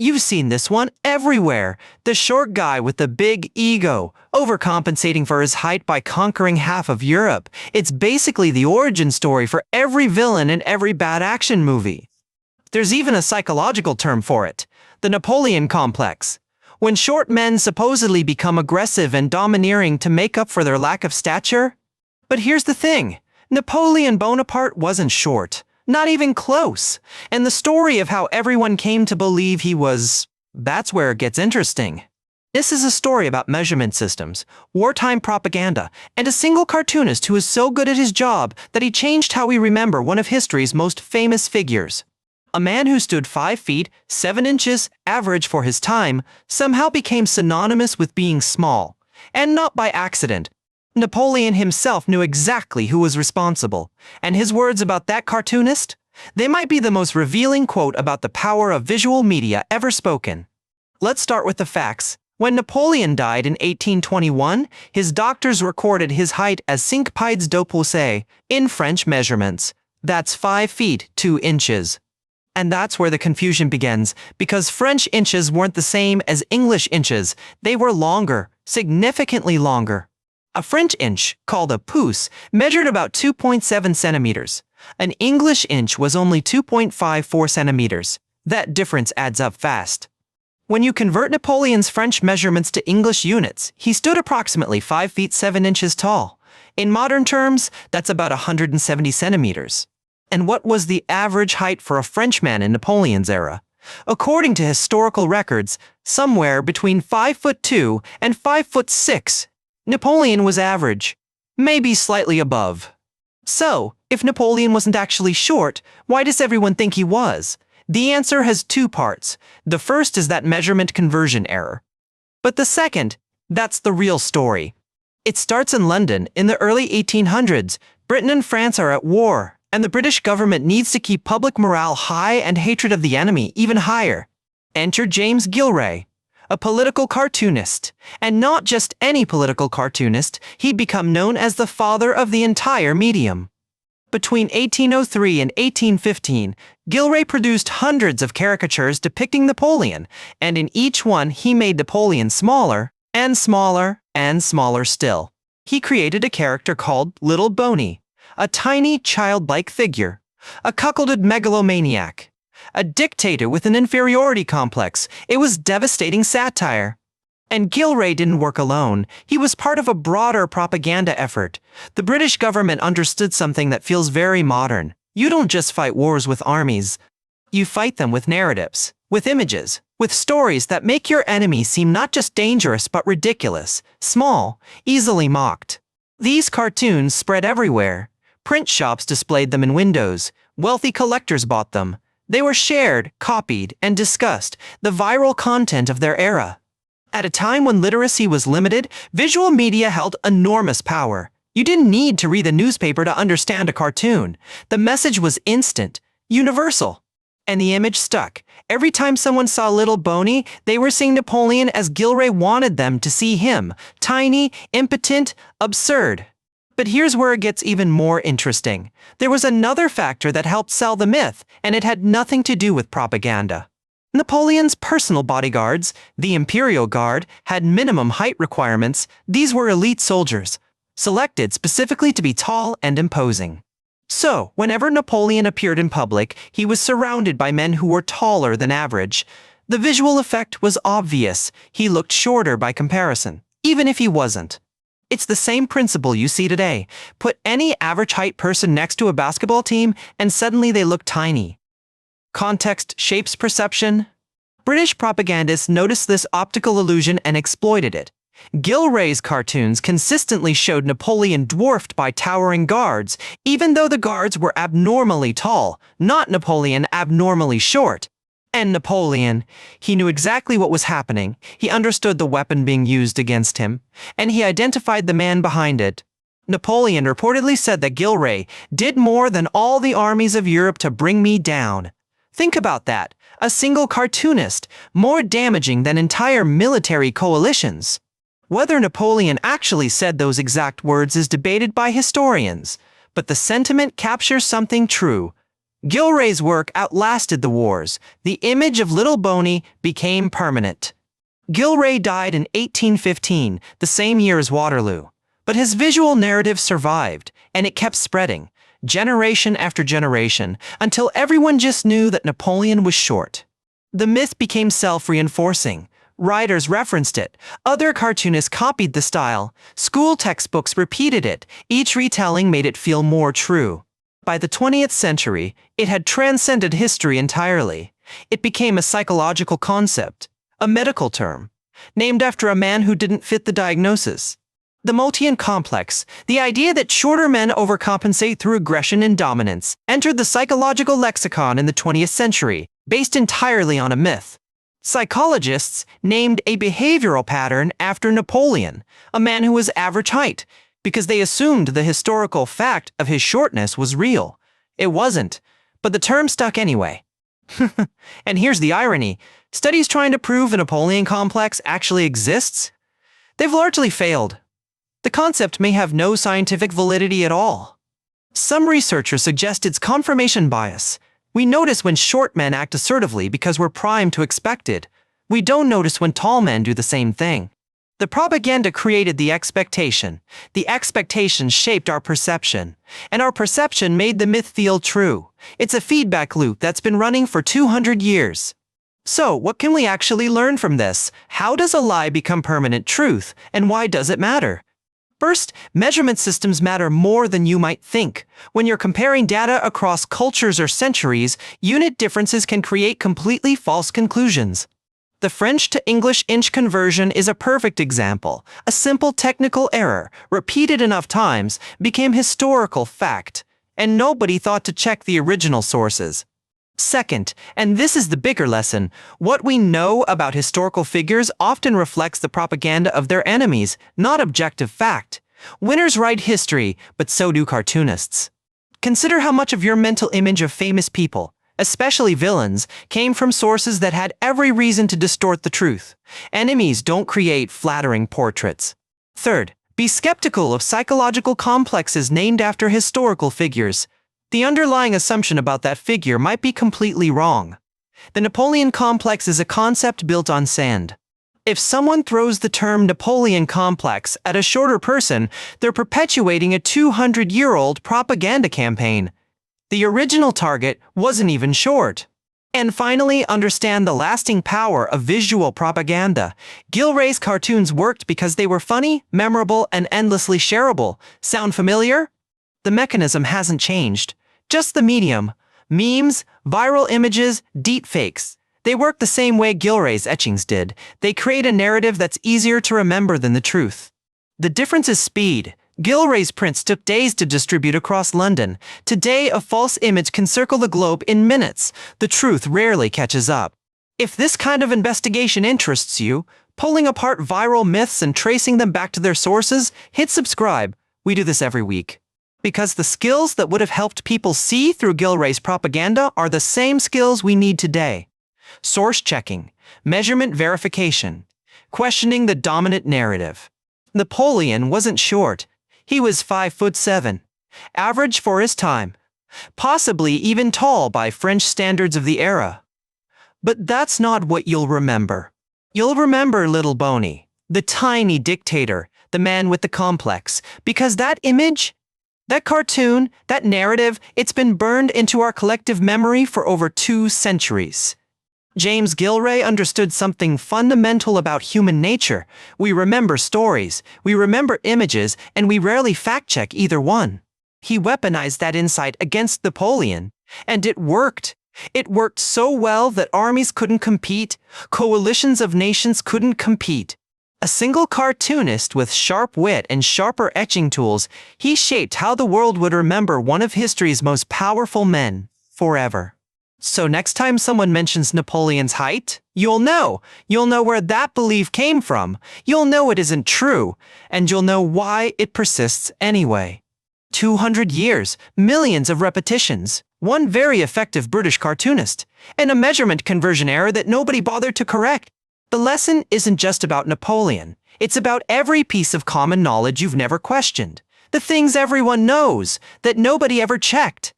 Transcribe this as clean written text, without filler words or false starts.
You've seen this one everywhere. The short guy with the big ego, overcompensating for his height by conquering half of Europe. It's basically the origin story for every villain in every bad action movie. There's even a psychological term for it, the Napoleon Complex. When short men supposedly become aggressive and domineering to make up for their lack of stature. But here's the thing, Napoleon Bonaparte wasn't short. Not even close. And the story of how everyone came to believe he was, that's where it gets interesting. This is a story about measurement systems, wartime propaganda, and a single cartoonist who is so good at his job that he changed how we remember one of history's most famous figures. A man who stood 5 feet, 7 inches, average for his time, somehow became synonymous with being small. And not by accident. Napoleon himself knew exactly who was responsible, and his words about that cartoonist? They might be the most revealing quote about the power of visual media ever spoken. Let's start with the facts. When Napoleon died in 1821, his doctors recorded his height as 5 pieds 2 pouces in French measurements. That's 5 feet 2 inches. And that's where the confusion begins, because French inches weren't the same as English inches. They were longer, significantly longer. A French inch, called a pouce, measured about 2.7 centimeters. An English inch was only 2.54 centimeters. That difference adds up fast. When you convert Napoleon's French measurements to English units, he stood approximately 5 feet 7 inches tall. In modern terms, that's about 170 centimeters. And what was the average height for a Frenchman in Napoleon's era? According to historical records, somewhere between 5'2" and 5'6". Napoleon was average, maybe slightly above. So, if Napoleon wasn't actually short, why does everyone think he was? The answer has 2 parts. The first is that measurement conversion error. But the second, that's the real story. It starts in London in the early 1800s. Britain and France are at war, and the British government needs to keep public morale high and hatred of the enemy even higher. Enter James Gillray, a political cartoonist, and not just any political cartoonist. He'd become known as the father of the entire medium. Between 1803 and 1815, Gillray produced hundreds of caricatures depicting Napoleon, and in each one he made Napoleon smaller, and smaller, and smaller still. He created a character called Little Boney, a tiny childlike figure, a cuckolded megalomaniac, a dictator with an inferiority complex. It was devastating satire. And Gillray didn't work alone. He was part of a broader propaganda effort. The British government understood something that feels very modern. You don't just fight wars with armies. You fight them with narratives, with images, with stories that make your enemy seem not just dangerous but ridiculous, small, easily mocked. These cartoons spread everywhere. Print shops displayed them in windows. Wealthy collectors bought them. They were shared, copied, and discussed, the viral content of their era. At a time when literacy was limited, visual media held enormous power. You didn't need to read the newspaper to understand a cartoon. The message was instant, universal. And the image stuck. Every time someone saw Little Boney, they were seeing Napoleon as Gillray wanted them to see him. Tiny, impotent, absurd. But here's where it gets even more interesting. There was another factor that helped sell the myth, and it had nothing to do with propaganda. Napoleon's personal bodyguards, the Imperial Guard, had minimum height requirements. These were elite soldiers, selected specifically to be tall and imposing. So, whenever Napoleon appeared in public, he was surrounded by men who were taller than average. The visual effect was obvious. He looked shorter by comparison, even if he wasn't. It's the same principle you see today. Put any average height person next to a basketball team, and suddenly they look tiny. Context shapes perception. British propagandists noticed this optical illusion and exploited it. Gillray's cartoons consistently showed Napoleon dwarfed by towering guards, even though the guards were abnormally tall, not Napoleon abnormally short. And Napoleon, he knew exactly what was happening. He understood the weapon being used against him, and he identified the man behind it. Napoleon reportedly said that Gillray did more than all the armies of Europe to bring me down. Think about that. A single cartoonist, more damaging than entire military coalitions. Whether Napoleon actually said those exact words is debated by historians, but the sentiment captures something true. Gillray's work outlasted the wars. The image of Little Boney became permanent. Gillray died in 1815, the same year as Waterloo. But his visual narrative survived, and it kept spreading, generation after generation, until everyone just knew that Napoleon was short. The myth became self-reinforcing. Writers referenced it. Other cartoonists copied the style. School textbooks repeated it. Each retelling made it feel more true. By the 20th century, it had transcended history entirely. It became a psychological concept, a medical term, named after a man who didn't fit the diagnosis. The Napoleonic Complex, the idea that shorter men overcompensate through aggression and dominance, entered the psychological lexicon in the 20th century, based entirely on a myth. Psychologists named a behavioral pattern after Napoleon, a man who was average height, because they assumed the historical fact of his shortness was real. It wasn't, but the term stuck anyway. And here's the irony. Studies trying to prove the Napoleon Complex actually exists? They've largely failed. The concept may have no scientific validity at all. Some researchers suggest it's confirmation bias. We notice when short men act assertively because we're primed to expect it. We don't notice when tall men do the same thing. The propaganda created the expectation. The expectation shaped our perception. And our perception made the myth feel true. It's a feedback loop that's been running for 200 years. So, what can we actually learn from this? How does a lie become permanent truth, and why does it matter? First, measurement systems matter more than you might think. When you're comparing data across cultures or centuries, unit differences can create completely false conclusions. The French to English inch conversion is a perfect example. A simple technical error, repeated enough times, became historical fact, and nobody thought to check the original sources. Second, and this is the bigger lesson, what we know about historical figures often reflects the propaganda of their enemies, not objective fact. Winners write history, but so do cartoonists. Consider how much of your mental image of famous people, especially villains, came from sources that had every reason to distort the truth. Enemies don't create flattering portraits. Third, be skeptical of psychological complexes named after historical figures. The underlying assumption about that figure might be completely wrong. The Napoleon Complex is a concept built on sand. If someone throws the term Napoleon Complex at a shorter person, they're perpetuating a 200-year-old propaganda campaign. The original target wasn't even short. And finally, understand the lasting power of visual propaganda. Gillray's cartoons worked because they were funny, memorable, and endlessly shareable. Sound familiar? The mechanism hasn't changed. Just the medium. Memes, viral images, deepfakes. They work the same way Gillray's etchings did. They create a narrative that's easier to remember than the truth. The difference is speed. Gillray's prints took days to distribute across London. Today, a false image can circle the globe in minutes. The truth rarely catches up. If this kind of investigation interests you, pulling apart viral myths and tracing them back to their sources, hit subscribe. We do this every week. Because the skills that would have helped people see through Gillray's propaganda are the same skills we need today. Source checking, measurement verification, questioning the dominant narrative. Napoleon wasn't short. He was 5'7", average for his time, possibly even tall by French standards of the era. But that's not what you'll remember. You'll remember Little Boney, the tiny dictator, the man with the complex, because that image, that cartoon, that narrative, it's been burned into our collective memory for over 2 centuries. James Gillray understood something fundamental about human nature. We remember stories, we remember images, and we rarely fact-check either one. He weaponized that insight against Napoleon, and it worked. It worked so well that armies couldn't compete, coalitions of nations couldn't compete. A single cartoonist with sharp wit and sharper etching tools, he shaped how the world would remember one of history's most powerful men, forever. So next time someone mentions Napoleon's height, you'll know where that belief came from, you'll know it isn't true, and you'll know why it persists anyway. 200 years, millions of repetitions, one very effective British cartoonist, and a measurement conversion error that nobody bothered to correct. The lesson isn't just about Napoleon, it's about every piece of common knowledge you've never questioned, the things everyone knows, that nobody ever checked.